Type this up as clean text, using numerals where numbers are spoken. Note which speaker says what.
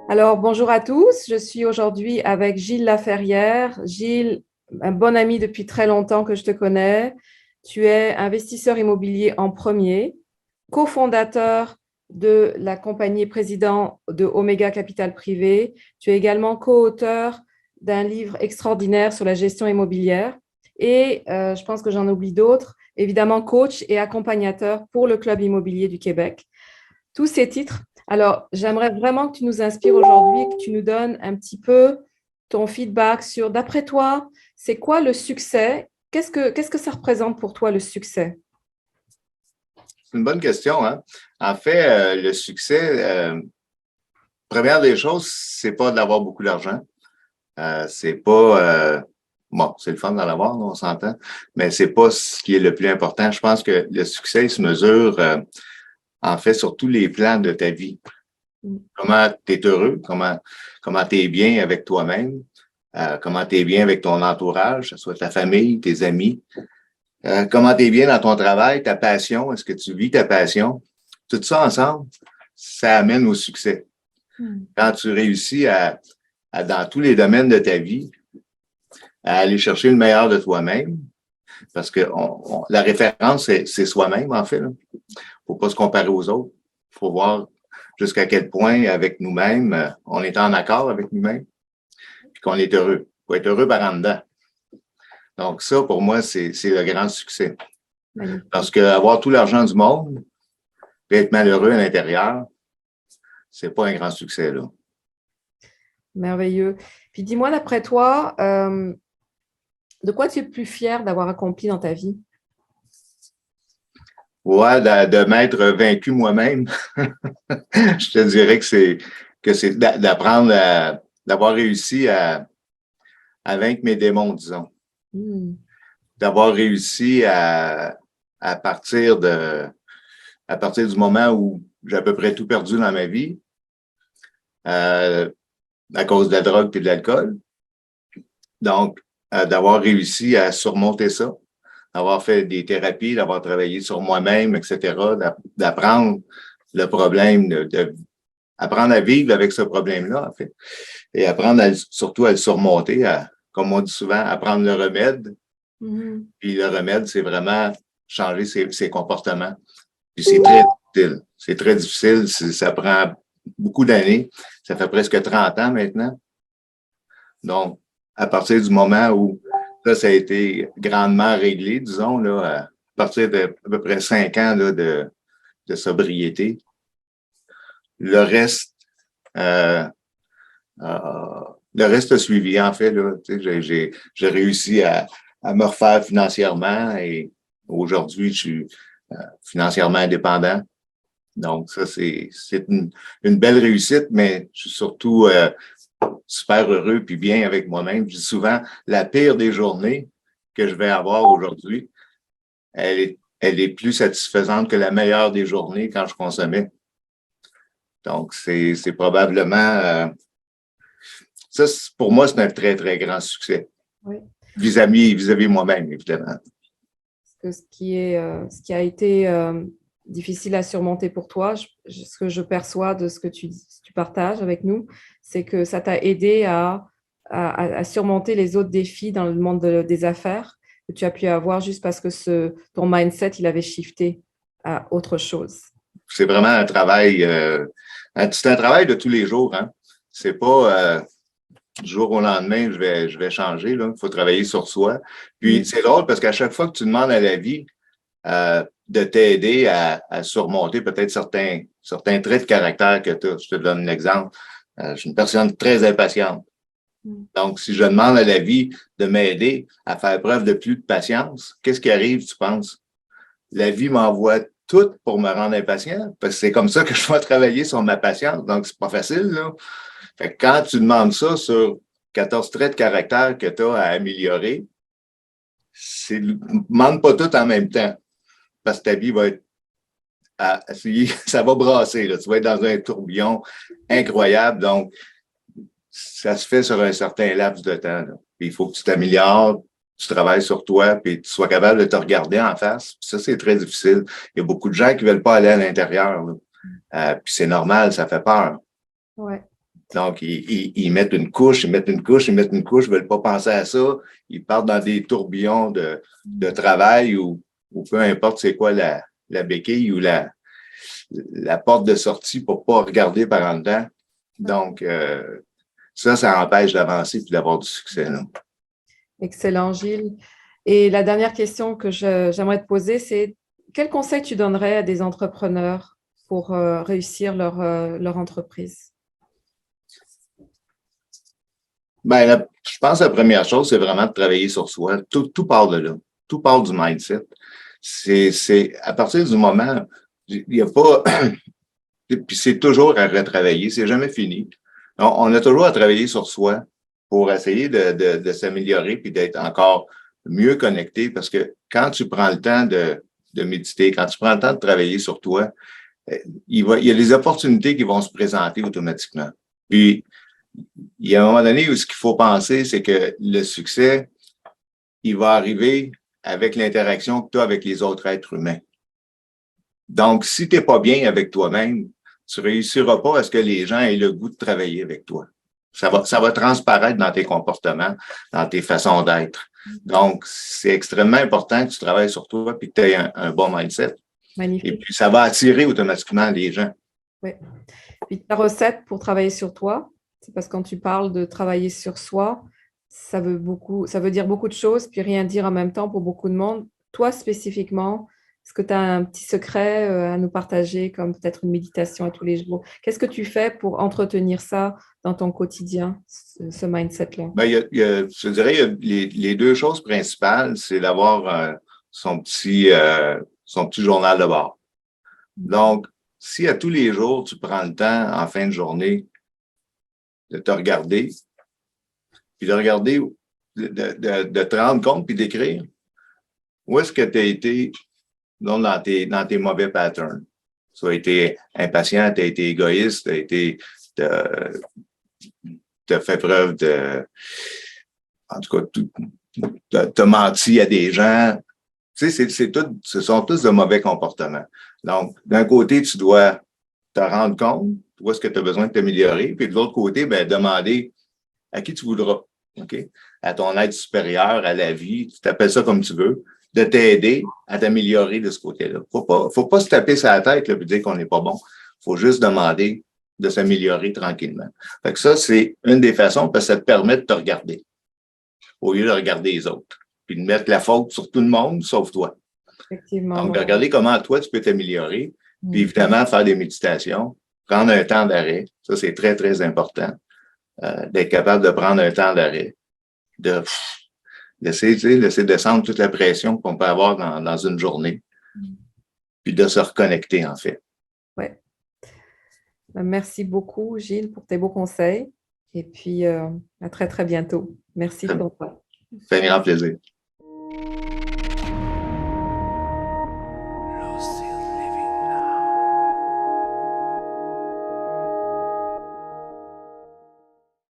Speaker 1: Alors, bonjour à tous. Je suis aujourd'hui avec Gilles Laferrière. Gilles, un bon ami depuis très longtemps que je te connais. Tu es investisseur immobilier en premier, cofondateur de la compagnie et président de Omega Capital Privé. Tu es également co-auteur d'un livre extraordinaire sur la gestion immobilière. Et je pense que j'en oublie d'autres. Évidemment, coach et accompagnateur pour le Club immobilier du Québec. Tous ces titres. Alors, j'aimerais vraiment que tu nous inspires aujourd'hui et que tu nous donnes un petit peu ton feedback sur, d'après toi, c'est quoi le succès? Qu'est-ce que ça représente pour toi, le succès?
Speaker 2: C'est une bonne question, hein? En fait, le succès, première des choses, c'est pas d'avoir beaucoup d'argent. C'est pas bon, c'est le fun d'en avoir, on s'entend, mais c'est pas ce qui est le plus important. Je pense que le succès il se mesure en fait sur tous les plans de ta vie. Comment tu es heureux, comment tu es bien avec toi-même, comment tu es bien avec ton entourage, que ce soit ta famille, tes amis. Comment tu es bien dans ton travail, ta passion, est-ce que tu vis ta passion? Tout ça ensemble, ça amène au succès. Quand tu réussis dans tous les domaines de ta vie, à aller chercher le meilleur de toi-même, parce que la référence, c'est soi-même, en fait. Il ne faut pas se comparer aux autres. Il faut voir jusqu'à quel point, avec nous-mêmes, on est en accord avec nous-mêmes, puis qu'on est heureux. Il faut être heureux par en dedans. Donc ça, pour moi, c'est le grand succès.
Speaker 1: Magnifique.
Speaker 2: Parce qu'avoir tout l'argent du monde, puis être malheureux à l'intérieur, c'est pas un grand succès, là.
Speaker 1: Merveilleux. Puis dis-moi, d'après toi, de quoi tu es le plus fier d'avoir accompli dans ta vie?
Speaker 2: Ouais, de m'être vaincu moi-même. Je te dirais que c'est d'apprendre d'avoir réussi à vaincre mes démons, disons.
Speaker 1: Hmm.
Speaker 2: D'avoir réussi à partir à partir du moment où j'ai à peu près tout perdu dans ma vie, euh, à cause de la drogue et de l'alcool. Donc, d'avoir réussi à surmonter ça, d'avoir fait des thérapies, d'avoir travaillé sur moi-même, etc., d'apprendre le problème, apprendre à vivre avec ce problème-là, en fait, et apprendre surtout à le surmonter, comme on dit souvent, apprendre le remède.
Speaker 1: Mhm.
Speaker 2: Puis le remède, c'est vraiment changer ses comportements. Puis c'est très difficile. C'est très difficile. Ça prend beaucoup d'années. Ça fait presque 30 ans maintenant. Donc, à partir du moment où ça a été grandement réglé, disons, là, à partir de à peu près 5 ans là, de sobriété, le reste, euh, euh, le reste a suivi, en fait. Là, j'ai réussi à me refaire financièrement et aujourd'hui, je suis financièrement indépendant. Donc, ça, c'est une belle réussite, mais je suis surtout super heureux puis bien avec moi-même. Je dis souvent, la pire des journées que je vais avoir aujourd'hui, elle est plus satisfaisante que la meilleure des journées quand je consommais. Donc, c'est probablement, ça, pour moi, c'est un très, très grand succès.
Speaker 1: Oui.
Speaker 2: Vis-à-vis moi-même, évidemment.
Speaker 1: Ce qui a été difficile à surmonter pour toi, ce que je perçois de ce que tu partages avec nous, c'est que ça t'a aidé à surmonter les autres défis dans le monde des affaires que tu as pu avoir juste parce que ton mindset, il avait shifté à autre chose.
Speaker 2: C'est vraiment un travail, c'est un travail de tous les jours, hein. C'est pas, du jour au lendemain, je vais changer, là. Il faut travailler sur soi. Puis c'est drôle parce qu'à chaque fois que tu demandes à la vie de t'aider à surmonter peut-être certains traits de caractère que tu as. Je te donne un exemple. Je suis une personne très impatiente. Donc, si je demande à la vie de m'aider à faire preuve de plus de patience, qu'est-ce qui arrive, tu penses? La vie m'envoie tout pour me rendre impatient, parce que c'est comme ça que je vais travailler sur ma patience. Donc, c'est pas facile, là. Fait que quand tu demandes ça sur 14 traits de caractère que tu as à améliorer, demande pas tout en même temps, parce que ta vie va être, ça va brasser, là. Tu vas être dans un tourbillon incroyable. Donc, ça se fait sur un certain laps de temps, là. Puis il faut que tu t'améliores, tu travailles sur toi, puis tu sois capable de te regarder en face. Puis ça, c'est très difficile. Il y a beaucoup de gens qui veulent pas aller à l'intérieur, là. Puis c'est normal, ça fait peur.
Speaker 1: Ouais.
Speaker 2: Donc, ils mettent une couche, ils mettent une couche, ils mettent une couche, ils ne veulent pas penser à ça. Ils partent dans des tourbillons de travail ou peu importe c'est quoi la béquille ou la porte de sortie pour ne pas regarder par en dedans. Donc, ça empêche d'avancer et d'avoir du succès. Là.
Speaker 1: Excellent, Gilles. Et la dernière question que j'aimerais te poser, c'est quel conseil tu donnerais à des entrepreneurs pour réussir leur entreprise?
Speaker 2: Ben, je pense que la première chose, c'est vraiment de travailler sur soi. Tout part de là. Tout part du mindset. C'est à partir du moment, il n'y a pas, puis c'est toujours à retravailler, c'est jamais fini. On a toujours à travailler sur soi pour essayer de s'améliorer puis d'être encore mieux connecté parce que quand tu prends le temps de méditer, quand tu prends le temps de travailler sur toi, il y a des opportunités qui vont se présenter automatiquement. Puis, il y a un moment donné où ce qu'il faut penser, c'est que le succès, il va arriver avec l'interaction que tu as avec les autres êtres humains. Donc, si tu n'es pas bien avec toi-même, tu ne réussiras pas à ce que les gens aient le goût de travailler avec toi. Ça va transparaître dans tes comportements, dans tes façons d'être. Donc, c'est extrêmement important que tu travailles sur toi et que tu aies un bon mindset.
Speaker 1: Magnifique.
Speaker 2: Et puis, ça va attirer automatiquement les gens.
Speaker 1: Oui. Puis ta recette pour travailler sur toi, c'est parce que quand tu parles de travailler sur soi, ça veut dire beaucoup de choses, puis rien dire en même temps pour beaucoup de monde. Toi, spécifiquement, est-ce que tu as un petit secret à nous partager, comme peut-être une méditation à tous les jours? Qu'est-ce que tu fais pour entretenir ça dans ton quotidien, ce mindset-là?
Speaker 2: Ben, je dirais, les deux choses principales, c'est d'avoir son petit journal de bord. Donc, si à tous les jours, tu prends le temps, en fin de journée, de te regarder, puis de regarder, de te rendre compte, puis d'écrire, où est-ce que tu as été dans tes mauvais patterns? Tu as été impatient, tu as été égoïste, tu as fait preuve en tout cas, tu as menti à des gens. Tu sais, ce sont tous de mauvais comportements. Donc, d'un côté, tu dois te rendre compte où est-ce que tu as besoin de t'améliorer, puis de l'autre côté, ben, demander à qui tu voudras, OK? À ton être supérieur, à la vie, tu t'appelles ça comme tu veux, de t'aider à t'améliorer de ce côté-là. Faut pas se taper sur la tête et dire qu'on n'est pas bon. Faut juste demander de s'améliorer tranquillement. Fait que ça, c'est une des façons parce que ça te permet de te regarder au lieu de regarder les autres. Puis de mettre la faute sur tout le monde, sauf toi.
Speaker 1: Effectivement.
Speaker 2: Donc, de regarder comment toi, tu peux t'améliorer. Puis évidemment, faire des méditations, prendre un temps d'arrêt. Ça, c'est très, très important. D'être capable de prendre un temps d'arrêt. De laisser descendre toute la pression qu'on peut avoir dans une journée. Puis de se reconnecter, en fait.
Speaker 1: Oui. Merci beaucoup, Gilles, pour tes beaux conseils. Et puis, à très, très bientôt. Merci de ton temps.
Speaker 2: Ça fait un grand plaisir.